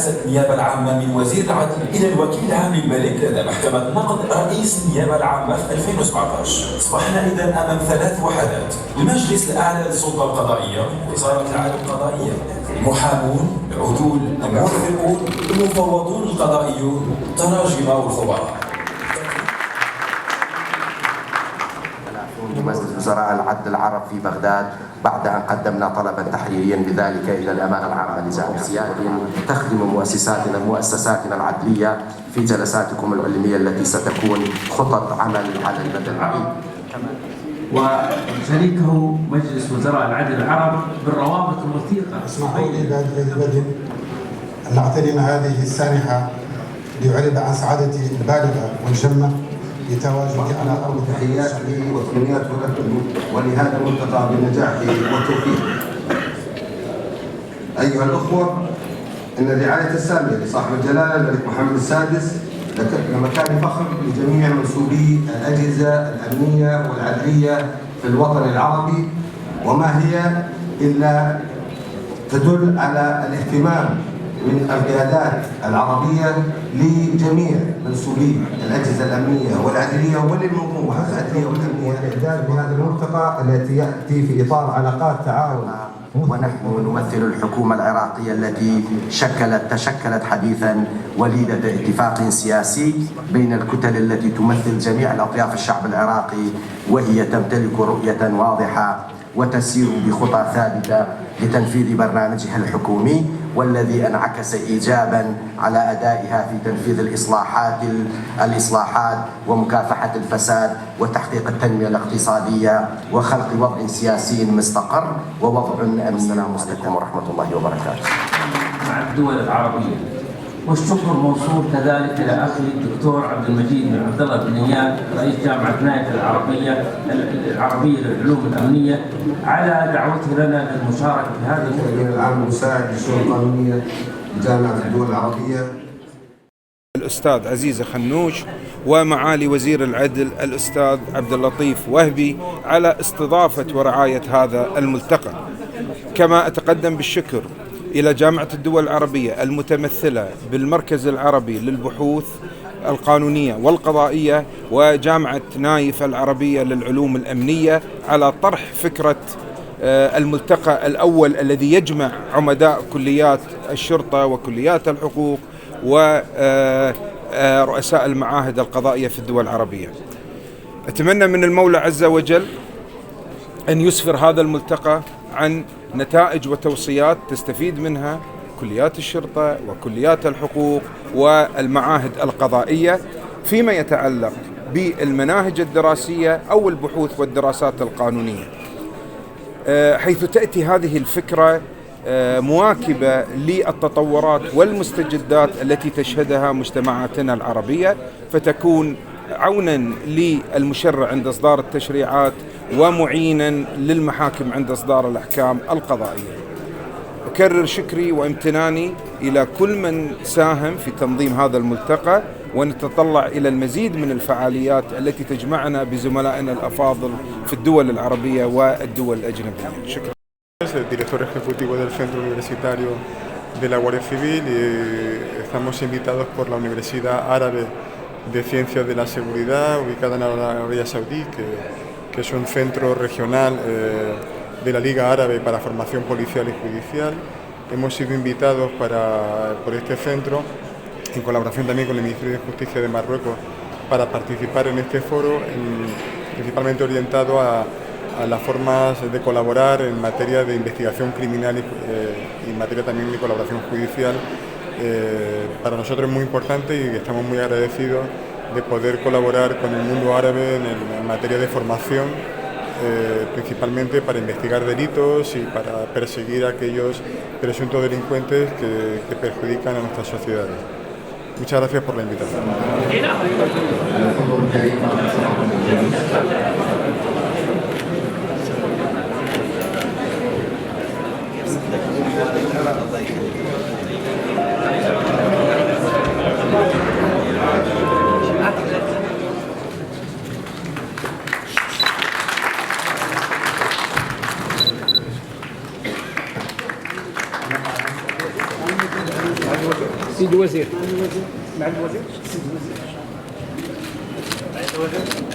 رئاسة النيابة العامة من وزير العدل إلى الوكيل العام للملك لدى محكمة نقض رئيس النيابة العامة في 2017. أصبحنا إذا أمام 3 وحدات: المجلس الأعلى للسلطة القضائية، وزارة العدل القضائية، المحامون، العدول، الموثقون، المفوضون القضائيون، التراجمة والخبراء. مجلس وزراء العدل العرب في بغداد بعد أن قدمنا طلبا تحريريا بذلك إلى الأمانة العامة لجامعة تخدم مؤسساتنا العدلية في جلساتكم العلمية التي ستكون خطط عمل على المدى البعيد. وشريكه مجلس وزراء العدل العرب بالروابط الوثيقة. اسمحوا لي بدء أن أغتنم هذه السانحة لأعرب عن سعادتي البالغة والجمة لتواجدي على أرض. تحياتي وتمنيات لكم ولهذا الملتقى بالنجاح والتوفيق. أيها الأخوة، إن الرعاية السامية لصاحب الجلالة الملك محمد السادس لمكان فخر لجميع منسوبي الأجهزة الأمنية والعدلية في الوطن العربي، وما هي إلا تدل على الاهتمام من القيادات العربية لجميع منسوبي الأجهزة الأمنية والعدلية وللمنظومة العدلية والأمنية والإعداد بهذا الملتقى التي يأتي في إطار علاقات تعاون. ونحن نمثل الحكومة العراقية التي تشكلت حديثا وليدة اتفاق سياسي بين الكتل التي تمثل جميع الأطياف الشعب العراقي، وهي تمتلك رؤية واضحة وتسير بخطى ثابتة لتنفيذ برنامجها الحكومي، والذي انعكس إيجابا على أدائها في تنفيذ الإصلاحات ومكافحة الفساد وتحقيق التنمية الاقتصادية وخلق وضع سياسي مستقر ووضع أمني مستقيم. ورحمة الله وبركاته. مع الدول العربية، والشكر موصول كذلك إلى أخي الدكتور عبد المجيد بن عبد الله بن اياد رئيس جامعة نايف العربية للعلوم الأمنية على دعوته لنا للمشاركة في هذا المؤتمر العام المساعد للشؤون القانونية لجامعة الدول العربية. الأستاذ عزيزة خنوش ومعالي وزير العدل الأستاذ عبد اللطيف وهبي على استضافة ورعاية هذا الملتقى. كما أتقدم بالشكر إلى جامعة الدول العربية المتمثلة بالمركز العربي للبحوث القانونية والقضائية وجامعة نايف العربية للعلوم الأمنية على طرح فكرة الملتقى الأول الذي يجمع عمداء كليات الشرطة وكليات الحقوق ورؤساء المعاهد القضائية في الدول العربية. أتمنى من المولى عز وجل أن يسفر هذا الملتقى عن نتائج وتوصيات تستفيد منها كليات الشرطة وكليات الحقوق والمعاهد القضائية فيما يتعلق بالمناهج الدراسية أو البحوث والدراسات القانونية، حيث تأتي هذه الفكرة مواكبة للتطورات والمستجدات التي تشهدها مجتمعاتنا العربية، فتكون عونا للمشرع عند إصدار التشريعات ومعينا للمحاكم عند إصدار الأحكام القضائية. أكرر شكري وامتناني إلى كل من ساهم في تنظيم هذا الملتقى، ونتطلع إلى المزيد من الفعاليات التي تجمعنا بزملائنا الأفاضل في الدول العربية والدول الأجنبية. شكرا. El director ejecutivo del Centro Universitario de la Guardia Civil y estamos invitados por la Universidad Árabe de Ciencias de la Seguridad ubicada en Arabia Saudí, que es un centro regional de la Liga Árabe para formación policial y judicial. Hemos sido invitados por este centro, en colaboración también con el Ministerio de Justicia de Marruecos, para participar en este foro, principalmente orientado a las formas de colaborar en materia de investigación criminal y en materia también de colaboración judicial. Para nosotros es muy importante y estamos muy agradecidos de poder colaborar con el mundo árabe en materia de formación, principalmente para investigar delitos y para perseguir a aquellos presuntos delincuentes que perjudican a nuestras sociedades. Muchas gracias por la invitación. سيد الوزير. مع الوزير. سيد الوزير.